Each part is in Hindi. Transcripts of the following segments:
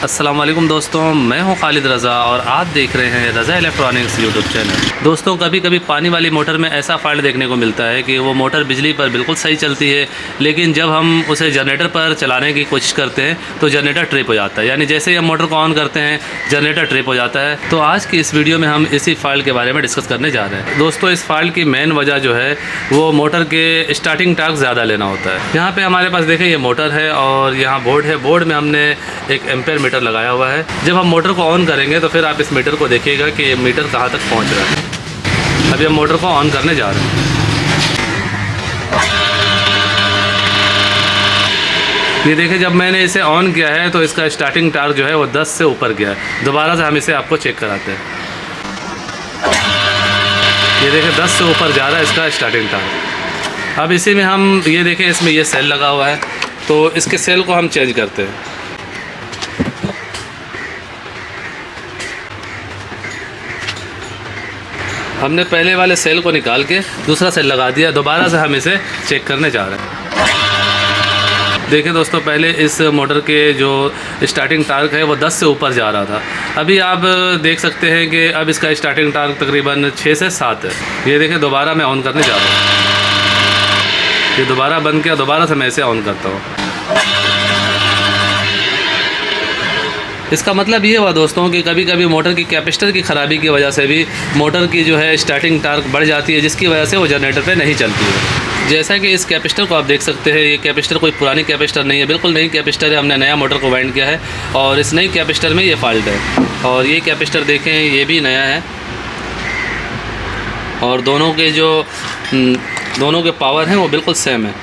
अस्सलाम वालेकुम दोस्तों, मैं हूं खालिद रज़ा और आप देख रहे हैं रज़ा इलेक्ट्रॉनिक्स यूट्यूब चैनल। दोस्तों, कभी कभी पानी वाली मोटर में ऐसा फॉल्ट देखने को मिलता है कि वो मोटर बिजली पर बिल्कुल सही चलती है, लेकिन जब हम उसे जनरेटर पर चलाने की कोशिश करते हैं तो जनरेटर ट्रिप हो जाता है। यानी जैसे ही हम मोटर को ऑन करते हैं जनरेटर ट्रिप हो जाता है। तो आज की इस वीडियो में हम इसी फॉल्ट के बारे में डिस्कस करने जा रहे हैं। दोस्तों, इस फॉल्ट की मेन वजह जो है वो मोटर के स्टार्टिंग टॉर्क ज़्यादा लेना होता है। यहाँ पे हमारे पास देखें, ये मोटर है और यहाँ बोर्ड है। बोर्ड में हमने एक एम्पेयर मीटर लगाया हुआ है। जब हम मोटर को ऑन करेंगे तो फिर आप इस मीटर को देखिएगा कि ये मीटर कहाँ तक पहुँच रहा है। अभी हम मोटर को ऑन करने जा रहे हैं। ये देखिए, जब मैंने इसे ऑन किया है तो इसका स्टार्टिंग टॉर्क जो है वो 10 से ऊपर गया है। दोबारा से हम इसे आपको चेक कराते हैं। ये देखिए 10 से ऊपर जा रहा है इसका स्टार्टिंग टॉर्क। अब इसी में हम ये देखें, इसमें ये सेल लगा हुआ है तो इसके सेल को हम चेंज करते हैं। हमने पहले वाले सेल को निकाल के दूसरा सेल लगा दिया। दोबारा से हम इसे चेक करने जा रहे हैं। देखिए दोस्तों, पहले इस मोटर के जो स्टार्टिंग टॉर्क है वो 10 से ऊपर जा रहा था। अभी आप देख सकते हैं कि अब इसका स्टार्टिंग टॉर्क तकरीबन 6 से 7 है। ये देखिए, दोबारा मैं ऑन करने जा रहा हूँ। ये दोबारा बंद किया, दोबारा से मैं इसे ऑन करता हूँ। इसका मतलब ये हुआ दोस्तों कि कभी कभी मोटर की कैपेसिटर की ख़राबी की वजह से भी मोटर की जो है स्टार्टिंग टॉर्क बढ़ जाती है, जिसकी वजह से वो जनरेटर पे नहीं चलती है। जैसा कि इस कैपेसिटर को आप देख सकते हैं, ये कैपेसिटर कोई पुरानी कैपेसिटर नहीं है, बिल्कुल नई कैपेसिटर है। हमने नया मोटर को वाइंड किया है और इस नई कैपेसिटर में ये फॉल्ट है। और ये कैपेसिटर देखें, ये भी नया है और दोनों के पावर हैं वो बिल्कुल सेम है।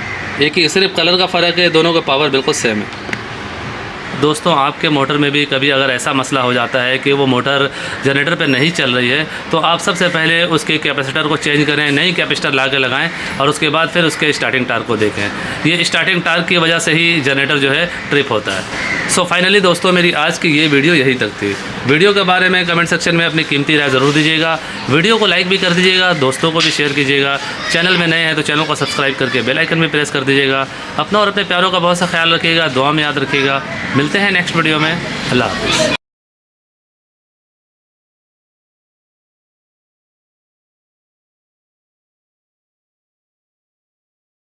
एक ही सिर्फ कलर का फ़र्क है, दोनों के पावर बिल्कुल सेम है। दोस्तों, आपके मोटर में भी कभी अगर ऐसा मसला हो जाता है कि वो मोटर जनरेटर पे नहीं चल रही है तो आप सबसे पहले उसके कैपेसिटर को चेंज करें, नई कैपेसिटर ला के लगाएँ और उसके बाद फिर उसके स्टार्टिंग टॉर्क को देखें। ये स्टार्टिंग टॉर्क की वजह से ही जनरेटर जो है ट्रिप होता है। सो फाइनली दोस्तों, मेरी आज की ये वीडियो यही तक थी। वीडियो के बारे में कमेंट सेक्शन में अपनी कीमती राय ज़रूर दीजिएगा। वीडियो को लाइक भी कर दीजिएगा, दोस्तों को भी शेयर कीजिएगा। चैनल में नए हैं तो चैनल को सब्सक्राइब करके बेल आइकन में प्रेस कर दीजिएगा। अपना और अपने प्यारों का बहुत सा ख्याल रखिएगा, दुआ में याद रखिएगा। मिलते हैं नेक्स्ट वीडियो में। अल्लाह हाफ़िज़।